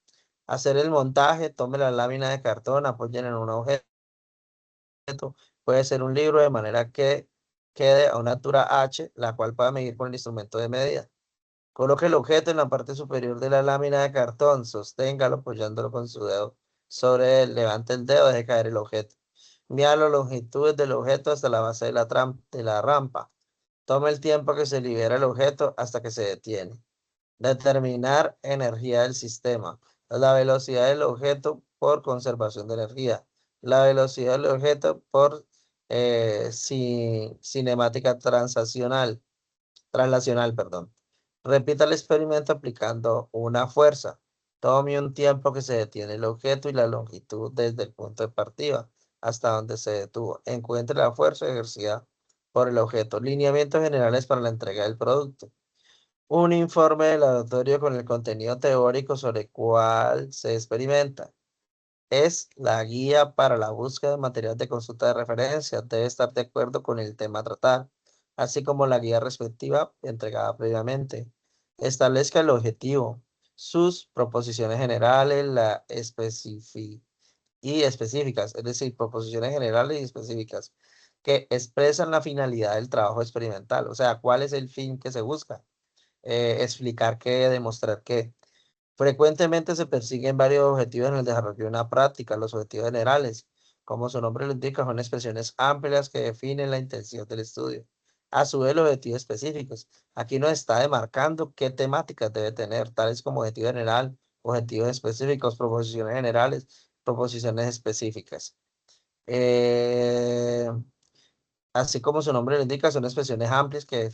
Hacer el montaje, tome la lámina de cartón, apoyen en un objeto, puede ser un libro de manera que quede a una altura H, la cual pueda medir con el instrumento de medida. Coloque el objeto en la parte superior de la lámina de cartón, sosténgalo apoyándolo con su dedo sobre él, levante el dedo, deje caer el objeto. Mida las longitudes del objeto hasta la base de la rampa. Toma el tiempo que se libera el objeto hasta que se detiene. Determinar energía del sistema. La velocidad del objeto por conservación de energía. La velocidad del objeto por cinemática translacional, perdón. Repita el experimento aplicando una fuerza. Tome un tiempo que se detiene el objeto y la longitud desde el punto de partida hasta donde se detuvo. Encuentre la fuerza ejercida por el objeto. Lineamientos generales para la entrega del producto. Un informe de laboratorio con el contenido teórico sobre cuál se experimenta. Es la guía para la búsqueda de material de consulta de referencia. Debe estar de acuerdo con el tema a tratar, así como la guía respectiva entregada previamente. Establezca el objetivo, sus proposiciones generales, y específicas, es decir, proposiciones generales y específicas, que expresan la finalidad del trabajo experimental. O sea, cuál es el fin que se busca. Explicar qué, demostrar qué. Frecuentemente se persiguen varios objetivos en el desarrollo de una práctica. Los objetivos generales, como su nombre lo indica, son expresiones amplias que definen la intención del estudio. A su vez, los objetivos específicos. Aquí nos está demarcando qué temáticas debe tener, tales como objetivo general, objetivos específicos, proposiciones generales, proposiciones específicas. Así como su nombre lo indica, son expresiones amplias que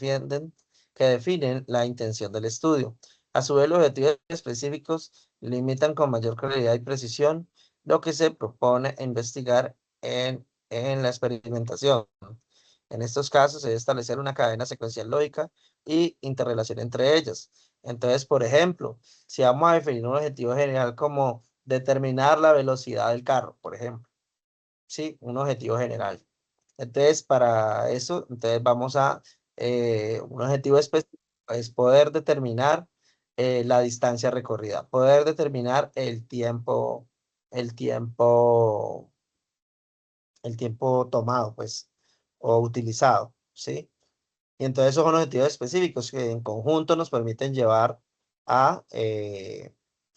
definen la intención del estudio. A su vez, los objetivos específicos limitan con mayor claridad y precisión lo que se propone investigar en la experimentación. En estos casos, se debe establecer una cadena secuencial lógica y interrelación entre ellas. Entonces, por ejemplo, si vamos a definir un objetivo general como determinar la velocidad del carro, por ejemplo, ¿sí? Un objetivo general. Entonces, para eso, entonces vamos a, un objetivo específico es poder determinar la distancia recorrida, poder determinar el tiempo, el tiempo tomado, pues, o utilizado, ¿sí? Y entonces esos son objetivos específicos que en conjunto nos permiten llevar a,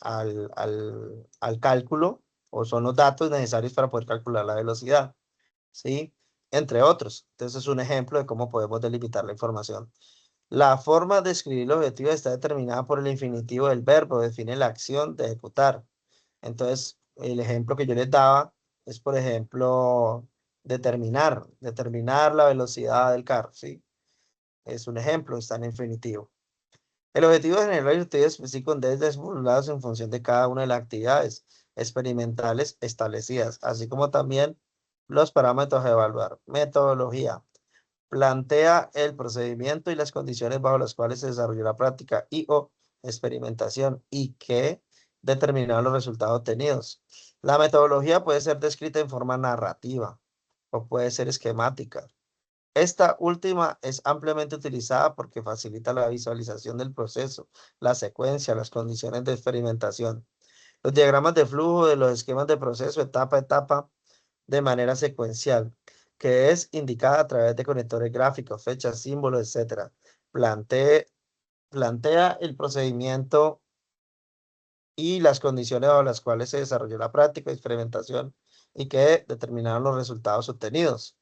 al cálculo, o son los datos necesarios para poder calcular la velocidad, ¿sí? Entre otros. Entonces es un ejemplo de cómo podemos delimitar la información. La forma de escribir los objetivos está determinada por el infinitivo del verbo, define la acción de ejecutar. Entonces, el ejemplo que yo les daba es, por ejemplo, determinar la velocidad del carro, ¿sí? Es un ejemplo, está en infinitivo. El objetivo general y los objetivos específicos deben ser formulados en función de cada una de las actividades experimentales establecidas, así como también los parámetros a evaluar. Metodología. Plantea el procedimiento y las condiciones bajo las cuales se desarrolló la práctica y o experimentación y que determinaron los resultados obtenidos. La metodología puede ser descrita en forma narrativa o puede ser esquemática. Esta última es ampliamente utilizada porque facilita la visualización del proceso, la secuencia, las condiciones de experimentación. Los diagramas de flujo de los esquemas de proceso etapa a etapa de manera secuencial, que es indicada a través de conectores gráficos, fechas, símbolos, etc. Plantea el procedimiento y las condiciones bajo las cuales se desarrolló la práctica y experimentación y que determinaron los resultados obtenidos.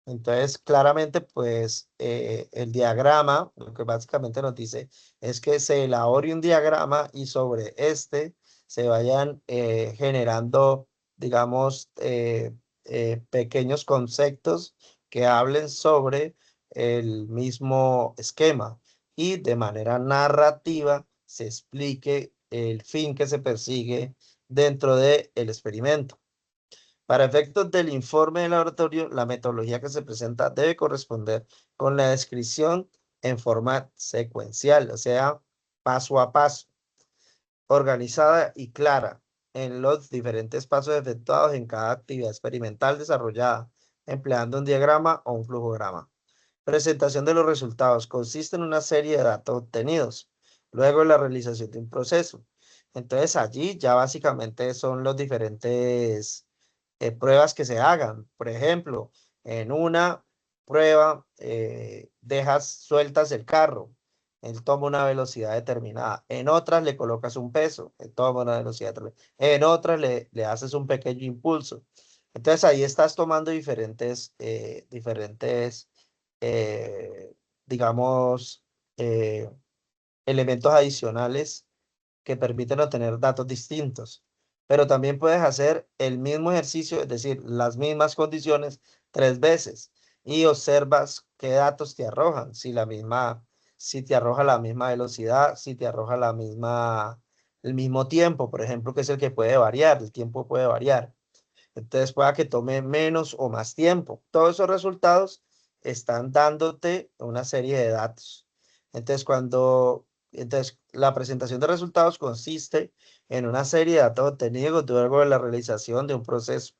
Entonces, claramente, pues, el diagrama, lo que básicamente nos dice es que se elabore un diagrama y sobre este se vayan generando, digamos, pequeños conceptos que hablen sobre el mismo esquema y de manera narrativa se explique el fin que se persigue dentro del experimento. Para efectos del informe de laboratorio, la metodología que se presenta debe corresponder con la descripción en forma secuencial, o sea, paso a paso, organizada y clara en los diferentes pasos efectuados en cada actividad experimental desarrollada, empleando un diagrama o un flujograma. Presentación de los resultados consiste en una serie de datos obtenidos, luego la realización de un proceso. Entonces allí ya básicamente son los diferentes pruebas que se hagan. Por ejemplo, en una prueba sueltas el carro, él toma una velocidad determinada. En otras le colocas un peso, él toma una velocidad determinada. En otras le haces un pequeño impulso. Entonces ahí estás tomando diferentes digamos, elementos adicionales que permiten obtener datos distintos. Pero también puedes hacer el mismo ejercicio, es decir, las mismas condiciones 3 veces y observas qué datos te arrojan, si te arroja la misma velocidad, si te arroja el mismo tiempo, por ejemplo, que es el que puede variar, el tiempo puede variar. Entonces pueda que tome menos o más tiempo. Todos esos resultados están dándote una serie de datos. Entonces, la presentación de resultados consiste en una serie de datos obtenidos luego de la realización de un proceso.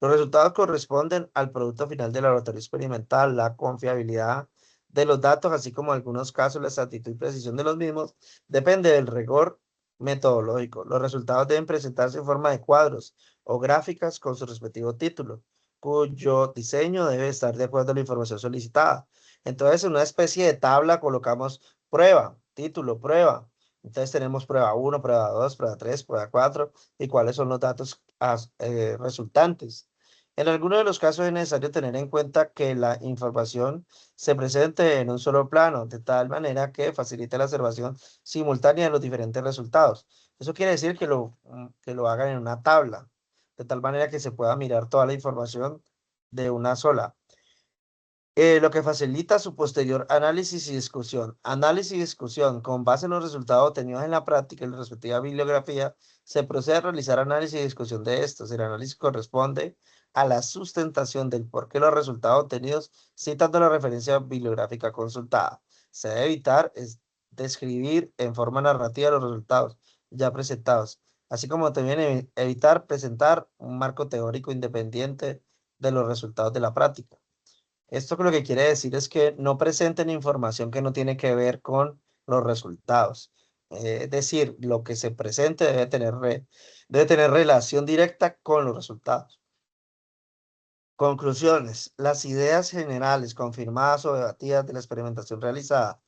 Los resultados corresponden al producto final del laboratorio experimental, la confiabilidad de los datos, así como en algunos casos la exactitud y precisión de los mismos, depende del rigor metodológico. Los resultados deben presentarse en forma de cuadros o gráficas con su respectivo título, cuyo diseño debe estar de acuerdo a la información solicitada. Entonces, en una especie de tabla colocamos prueba, título, prueba. Entonces tenemos prueba 1, prueba 2, prueba 3, prueba 4 y cuáles son los datos resultantes. En algunos de los casos es necesario tener en cuenta que la información se presente en un solo plano, de tal manera que facilite la observación simultánea de los diferentes resultados. Eso quiere decir que lo hagan en una tabla, de tal manera que se pueda mirar toda la información de una sola. Lo que facilita su posterior análisis y discusión. Análisis y discusión. Con base en los resultados obtenidos en la práctica y la respectiva bibliografía, se procede a realizar análisis y discusión de estos. El análisis corresponde a la sustentación del por qué los resultados obtenidos, citando la referencia bibliográfica consultada. Se debe evitar describir en forma narrativa los resultados ya presentados, así como también evitar presentar un marco teórico independiente de los resultados de la práctica. Esto lo que quiere decir es que no presenten información que no tiene que ver con los resultados. Es decir, lo que se presente debe tener relación directa con los resultados. Conclusiones. Las ideas generales confirmadas o debatidas de la experimentación realizada,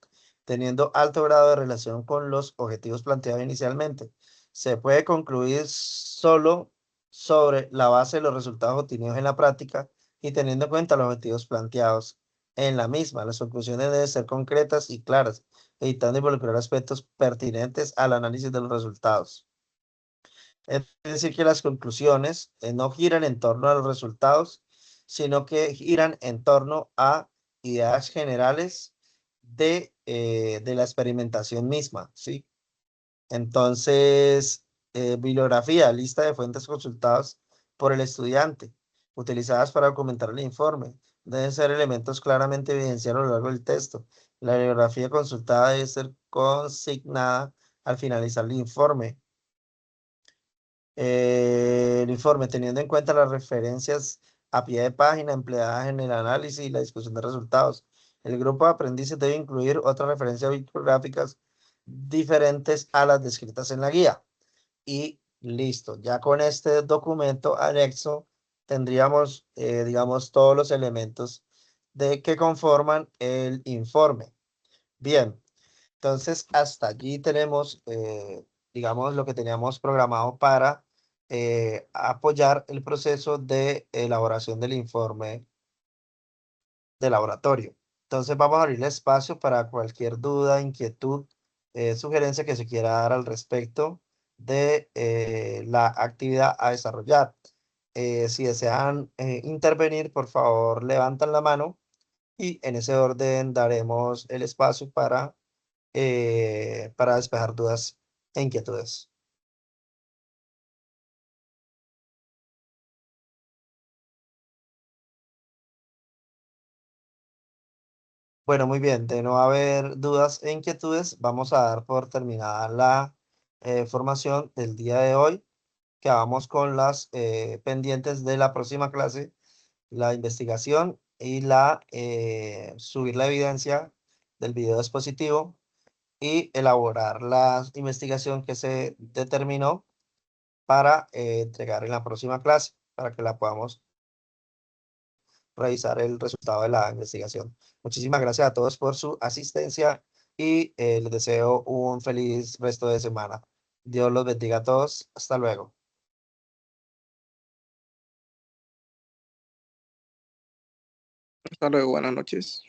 teniendo alto grado de relación con los objetivos planteados inicialmente, se puede concluir solo sobre la base de los resultados obtenidos en la práctica y teniendo en cuenta los objetivos planteados en la misma. Las conclusiones deben ser concretas y claras, evitando involucrar aspectos pertinentes al análisis de los resultados. Es decir, que las conclusiones no giran en torno a los resultados, sino que giran en torno a ideas generales de la experimentación misma, ¿sí? Entonces, bibliografía, lista de fuentes consultadas por el estudiante, utilizadas para documentar el informe. Deben ser elementos claramente evidenciados a lo largo del texto. La bibliografía consultada debe ser consignada al finalizar el informe. El informe, teniendo en cuenta las referencias a pie de página empleadas en el análisis y la discusión de resultados. El grupo de aprendices debe incluir otras referencias bibliográficas diferentes a las descritas en la guía. Y listo, ya con este documento anexo tendríamos, digamos, todos los elementos que conforman el informe. Bien, entonces hasta allí tenemos, digamos, lo que teníamos programado para apoyar el proceso de elaboración del informe de laboratorio. Entonces vamos a abrir espacio para cualquier duda, inquietud, sugerencia que se quiera dar al respecto de la actividad a desarrollar. Si desean intervenir, por favor, levantan la mano y en ese orden daremos el espacio para despejar dudas e inquietudes. Bueno, muy bien, de no haber dudas e inquietudes, vamos a dar por terminada la formación del día de hoy. Quedamos con las pendientes de la próxima clase, la investigación y subir la evidencia del video dispositivo y elaborar la investigación que se determinó para entregar en la próxima clase, para que la podamos revisar el resultado de la investigación. Muchísimas gracias a todos por su asistencia y les deseo un feliz resto de semana. Dios los bendiga a todos. Hasta luego. Hasta luego, buenas noches.